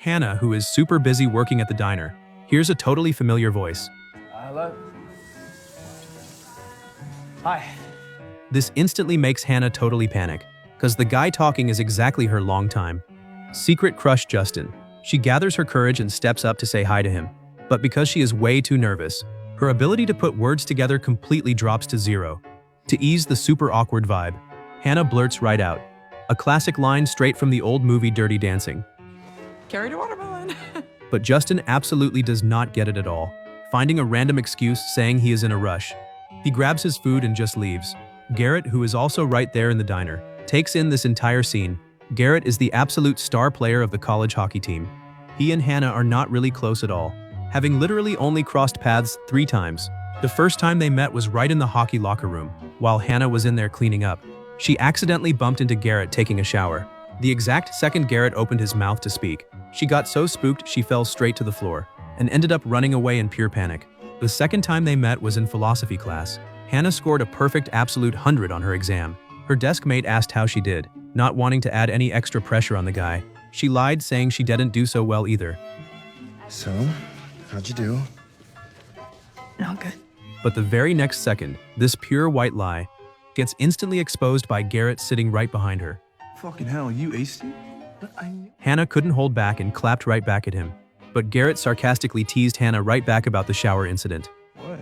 Hannah, who is super busy working at the diner, hears a totally familiar voice. Hello? Hi. This instantly makes Hannah totally panic, because the guy talking is exactly her longtime secret crush Justin. She gathers her courage and steps up to say hi to him, but because she is way too nervous, her ability to put words together completely drops to zero. To ease the super awkward vibe, Hannah blurts right out, a classic line straight from the old movie Dirty Dancing. Carried a watermelon. But Justin absolutely does not get it at all, finding a random excuse saying he is in a rush. He grabs his food and just leaves. Garrett, who is also right there in the diner, takes in this entire scene. Garrett is the absolute star player of the college hockey team. He and Hannah are not really close at all, having literally only crossed paths 3 times. The first time they met was right in the hockey locker room, while Hannah was in there cleaning up. She accidentally bumped into Garrett taking a shower. The exact second Garrett opened his mouth to speak, she got so spooked she fell straight to the floor and ended up running away in pure panic. The second time they met was in philosophy class. Hannah scored a perfect absolute 100 on her exam. Her desk mate asked how she did, not wanting to add any extra pressure on the guy. She lied, saying she didn't do so well either. So, how'd you do? Not good. But the very next second, this pure white lie gets instantly exposed by Garrett sitting right behind her. Fucking hell, you aced it? Hannah couldn't hold back and clapped right back at him. But Garrett sarcastically teased Hannah right back about the shower incident. What?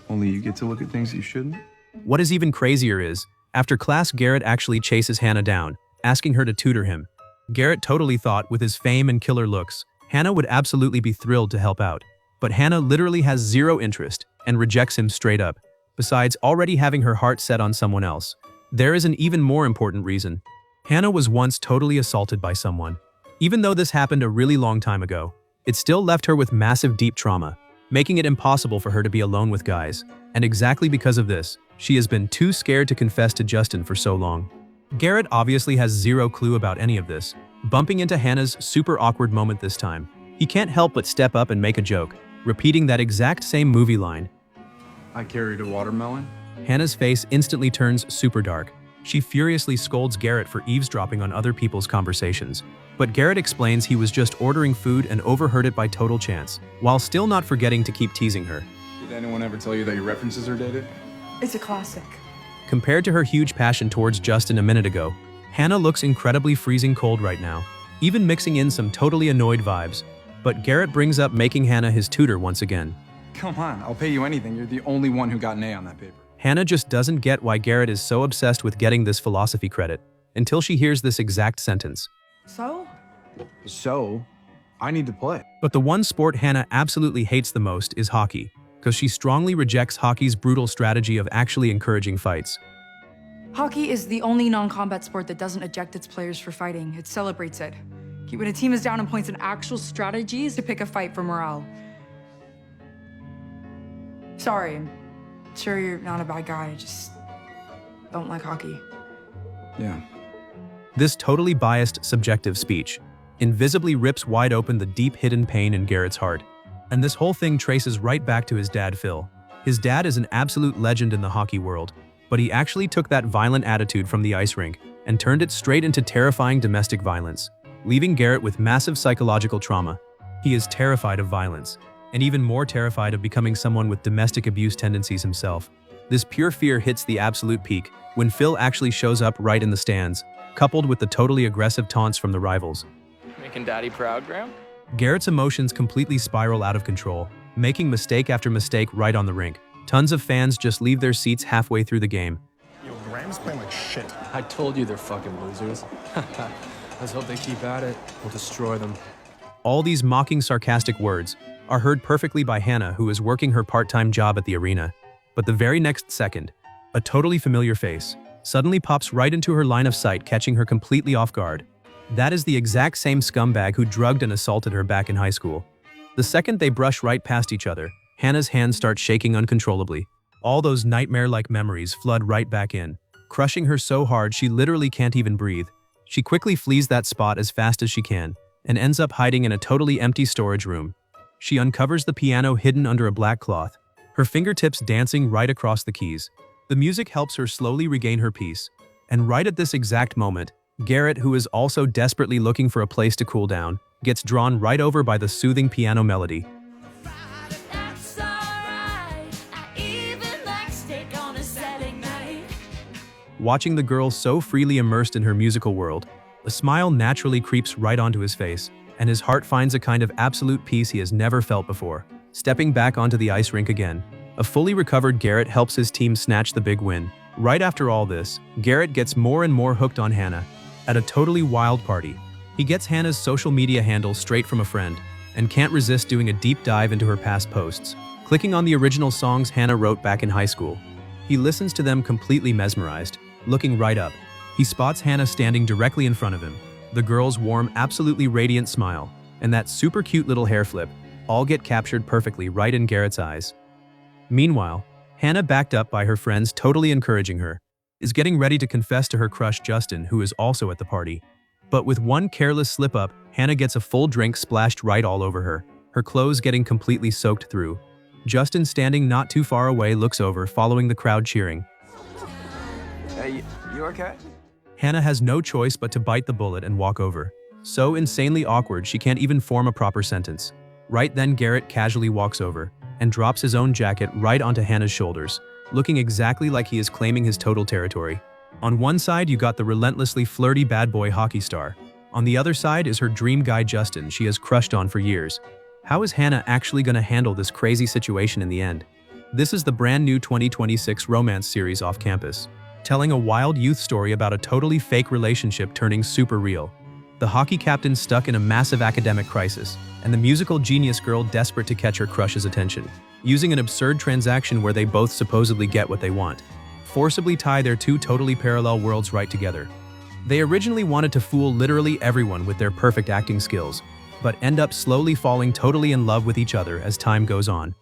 Only you get to look at things you shouldn't? What is even crazier is, after class Garrett actually chases Hannah down, asking her to tutor him. Garrett totally thought with his fame and killer looks, Hannah would absolutely be thrilled to help out. But Hannah literally has zero interest and rejects him straight up, besides already having her heart set on someone else. There is an even more important reason. Hannah was once totally assaulted by someone. Even though this happened a really long time ago, it still left her with massive deep trauma, making it impossible for her to be alone with guys. And exactly because of this, she has been too scared to confess to Justin for so long. Garrett obviously has zero clue about any of this, bumping into Hannah's super awkward moment this time. He can't help but step up and make a joke, repeating that exact same movie line. I carried a watermelon? Hannah's face instantly turns super dark. She furiously scolds Garrett for eavesdropping on other people's conversations. But Garrett explains he was just ordering food and overheard it by total chance, while still not forgetting to keep teasing her. Did anyone ever tell you that your references are dated? It's a classic. Compared to her huge passion towards Justin a minute ago, Hannah looks incredibly freezing cold right now, even mixing in some totally annoyed vibes. But Garrett brings up making Hannah his tutor once again. Come on, I'll pay you anything. You're the only one who got an A on that paper. Hannah just doesn't get why Garrett is so obsessed with getting this philosophy credit, until she hears this exact sentence. So, I need to play. But the one sport Hannah absolutely hates the most is hockey, because she strongly rejects hockey's brutal strategy of actually encouraging fights. Hockey is the only non-combat sport that doesn't eject its players for fighting. It celebrates it. When a team is down and points in actual strategies to pick a fight for morale. Sorry, I'm sure you're not a bad guy. I just don't like hockey. Yeah. This totally biased, subjective speech invisibly rips wide open the deep hidden pain in Garrett's heart. And this whole thing traces right back to his dad, Phil. His dad is an absolute legend in the hockey world, but he actually took that violent attitude from the ice rink and turned it straight into terrifying domestic violence, leaving Garrett with massive psychological trauma. He is terrified of violence, and even more terrified of becoming someone with domestic abuse tendencies himself. This pure fear hits the absolute peak when Phil actually shows up right in the stands, coupled with the totally aggressive taunts from the rivals. Making Daddy proud, Graham? Garrett's emotions completely spiral out of control, making mistake after mistake right on the rink. Tons of fans just leave their seats halfway through the game. Yo, Graham's playing like shit. I told you they're fucking losers. Let's hope they keep at it. We'll destroy them. All these mocking, sarcastic words are heard perfectly by Hannah, who is working her part-time job at the arena. But the very next second, a totally familiar face suddenly pops right into her line of sight, catching her completely off guard. That is the exact same scumbag who drugged and assaulted her back in high school. The second they brush right past each other, Hannah's hands start shaking uncontrollably. All those nightmare-like memories flood right back in, crushing her so hard she literally can't even breathe. She quickly flees that spot as fast as she can, and ends up hiding in a totally empty storage room. She uncovers the piano hidden under a black cloth, her fingertips dancing right across the keys. The music helps her slowly regain her peace, and right at this exact moment, Garrett, who is also desperately looking for a place to cool down, gets drawn right over by the soothing piano melody. That's alright. I even like steak on a Saturday night. Watching the girl so freely immersed in her musical world, a smile naturally creeps right onto his face, and his heart finds a kind of absolute peace he has never felt before. Stepping back onto the ice rink again, a fully recovered Garrett helps his team snatch the big win. Right after all this, Garrett gets more and more hooked on Hannah. At a totally wild party, he gets Hannah's social media handle straight from a friend, and can't resist doing a deep dive into her past posts, clicking on the original songs Hannah wrote back in high school. He listens to them completely mesmerized, looking right up. He spots Hannah standing directly in front of him. The girl's warm, absolutely radiant smile, and that super cute little hair flip, all get captured perfectly right in Garrett's eyes. Meanwhile, Hannah, backed up by her friends totally encouraging her, is getting ready to confess to her crush Justin, who is also at the party. But with one careless slip-up, Hannah gets a full drink splashed right all over her, her clothes getting completely soaked through. Justin, standing not too far away, looks over, following the crowd cheering. Hey, you okay? Hannah has no choice but to bite the bullet and walk over. So insanely awkward she can't even form a proper sentence. Right then, Garrett casually walks over and drops his own jacket right onto Hannah's shoulders, looking exactly like he is claiming his total territory. On one side, you got the relentlessly flirty bad boy hockey star. On the other side is her dream guy Justin she has crushed on for years. How is Hannah actually gonna handle this crazy situation in the end? This is the brand new 2026 romance series Off Campus, telling a wild youth story about a totally fake relationship turning super real. The hockey captain stuck in a massive academic crisis, and the musical genius girl desperate to catch her crush's attention, using an absurd transaction where they both supposedly get what they want, forcibly tie their two totally parallel worlds right together. They originally wanted to fool literally everyone with their perfect acting skills, but end up slowly falling totally in love with each other as time goes on.